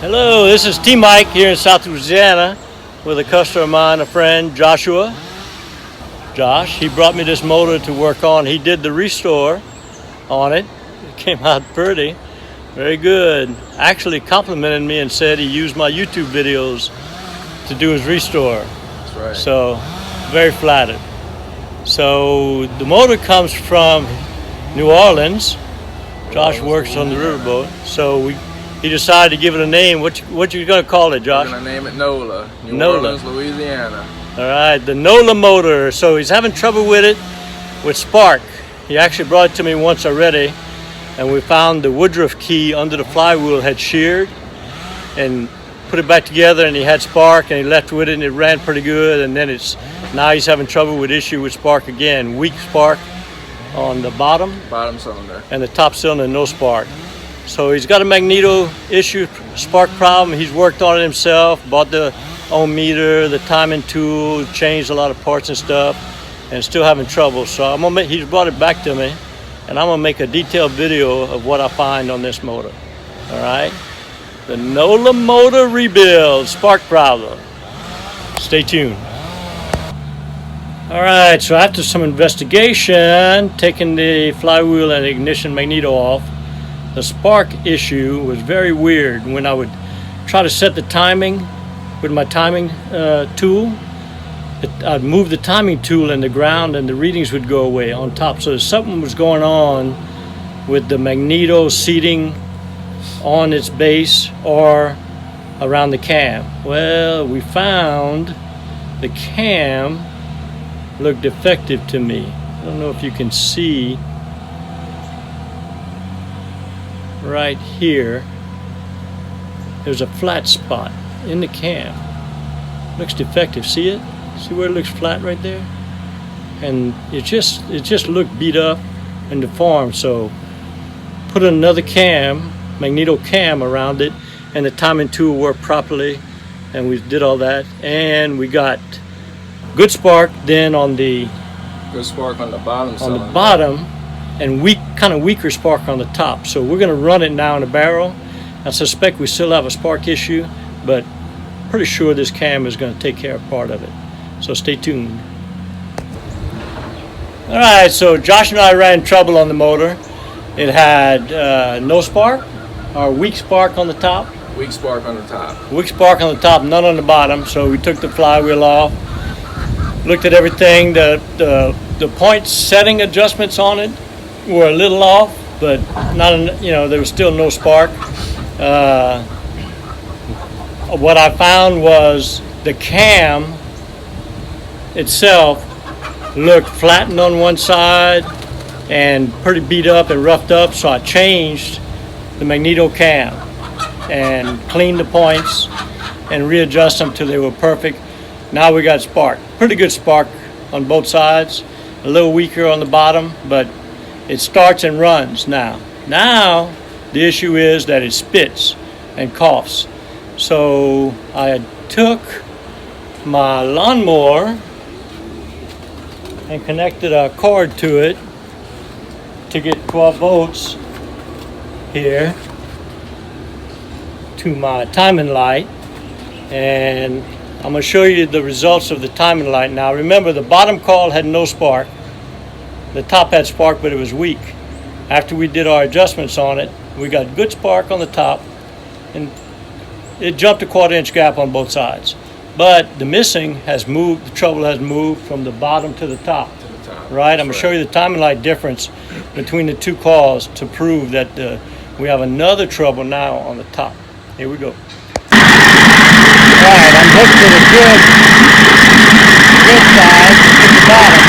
Hello, this is T-Mike here in South Louisiana with a customer of mine, a friend, Joshua. Josh, he brought me this motor to work on. He did the restore on it. It came out pretty, very good. Actually complimented me and said he used my YouTube videos to do his restore. That's right. So, very flattered. So, the motor comes from New Orleans. Josh works on the riverboat. So, he decided to give it a name. What you gonna call it, Josh? We're gonna name it NOLA. New NOLA. Orleans, Louisiana. All right, the NOLA motor. So he's having trouble with it, with spark. He actually brought it to me once already, and we found the woodruff key under the flywheel had sheared, and put it back together, and he had spark, and he left with it, and it ran pretty good. And then now he's having trouble with spark again. Weak spark on the bottom Cylinder, and the top cylinder, no spark. So he's got a magneto issue, spark problem. He's worked on it himself, bought the ohm meter, the timing tool, changed a lot of parts and stuff, and still having trouble. So he's brought it back to me, and I'm gonna make a detailed video of what I find on this motor. All right, the NOLA motor rebuild, spark problem. Stay tuned. All right, so after some investigation, taking the flywheel and ignition magneto off, the spark issue was very weird. When I would try to set the timing with my timing tool, I'd move the timing tool in the ground and the readings would go away on top. So something was going on with the magneto seating on its base or around the cam. Well, we found the cam looked defective to me. I don't know if you can see right here. There's a flat spot in the cam. Looks defective. See it? See where it looks flat right there? And it just looked beat up and deformed. So put another cam, magneto cam around it, and the timing tool worked properly, and we did all that, and we got good spark then on the good spark on the bottom on cylinder. the bottom, and kind of weaker spark on the top. So we're going to run it now in a barrel. I suspect we still have a spark issue, but pretty sure this cam is going to take care of part of it. So stay tuned. All right, so Josh and I ran trouble on the motor. It had no spark, or weak spark on the top. Weak spark on the top. Weak spark on the top, none on the bottom. So we took the flywheel off, looked at everything. The point setting adjustments on it were a little off, but not, there was still no spark. What I found was the cam itself looked flattened on one side and pretty beat up and roughed up, so I changed the magneto cam and cleaned the points and readjust them till they were perfect. Now we got spark, pretty good spark on both sides, a little weaker on the bottom, but it starts and runs now. Now the issue is that it spits and coughs. So I took my lawnmower and connected a cord to it to get 12 volts here to my timing light, and I'm going to show you the results of the timing light now. Remember, the bottom coil had no spark. The top had spark, but it was weak. After we did our adjustments on it, we got good spark on the top, and it jumped a 1/4 inch gap on both sides. But the missing has moved, the trouble has moved from the bottom to the top. Right? I'm going to show you the timing light difference between the two coils to prove that we have another trouble now on the top. Here we go. Alright, I'm hooked to the good side, to the bottom.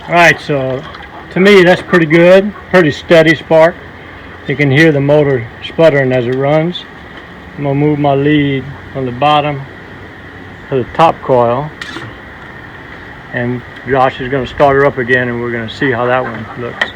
Alright, so to me that's pretty good, pretty steady spark. You can hear the motor sputtering as it runs. I'm going to move my lead from the bottom to the top coil, and Josh is going to start her up again, and we're going to see how that one looks.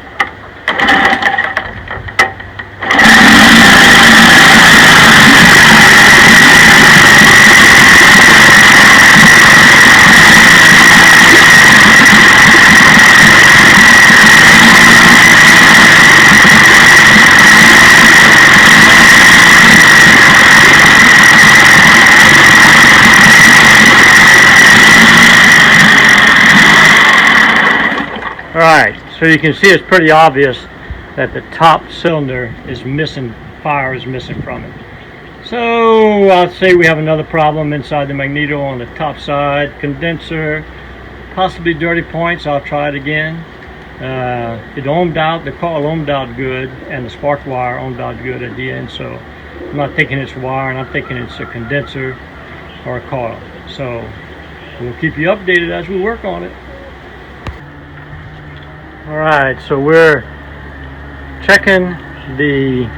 So you can see it's pretty obvious that the top cylinder is missing, fire is missing from it. So I'll say we have another problem inside the magneto on the top side. Condenser, possibly dirty points. I'll try it again. It ohmed out, the coil ohmed out good, and the spark wire ohmed out good at the end. So I'm not thinking it's wire, and I'm thinking it's a condenser or a coil. So we'll keep you updated as we work on it. All right, so we're checking the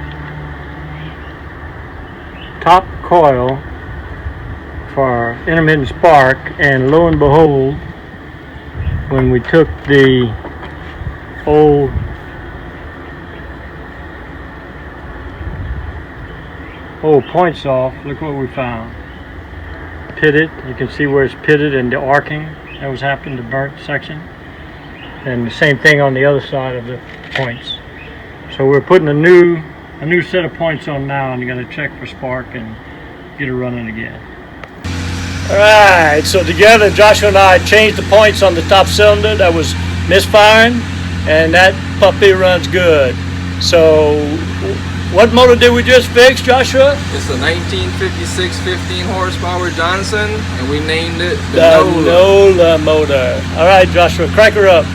top coil for intermittent spark, and lo and behold, when we took the old points off, look what we found. Pitted, you can see where it's pitted and the arcing that was happening, the burnt section. And the same thing on the other side of the points. So we're putting a new set of points on now, and you're going to check for spark and get it running again. Alright, so together Joshua and I changed the points on the top cylinder that was misfiring, and that puppy runs good. So what motor did we just fix, Joshua? It's a 1956 15 horsepower Johnson, and we named it the NOLA motor. Alright, Joshua, crank her up.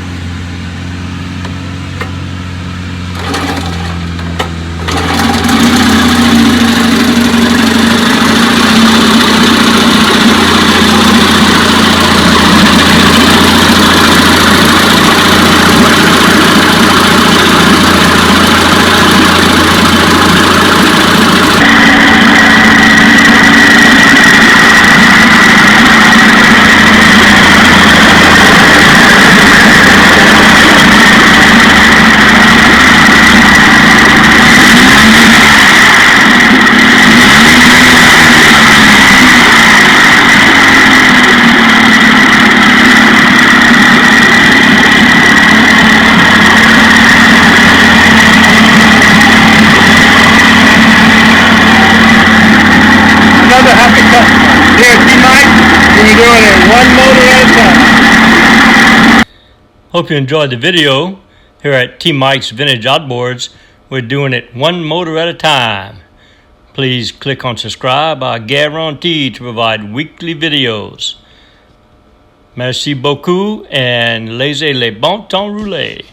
Here at T-Mike, we're doing it one motor at a time. Hope you enjoyed the video. Here at T-Mike's Vintage Outboards, we're doing it one motor at a time. Please click on subscribe. I guarantee to provide weekly videos. Merci beaucoup and laissez les bon temps rouler.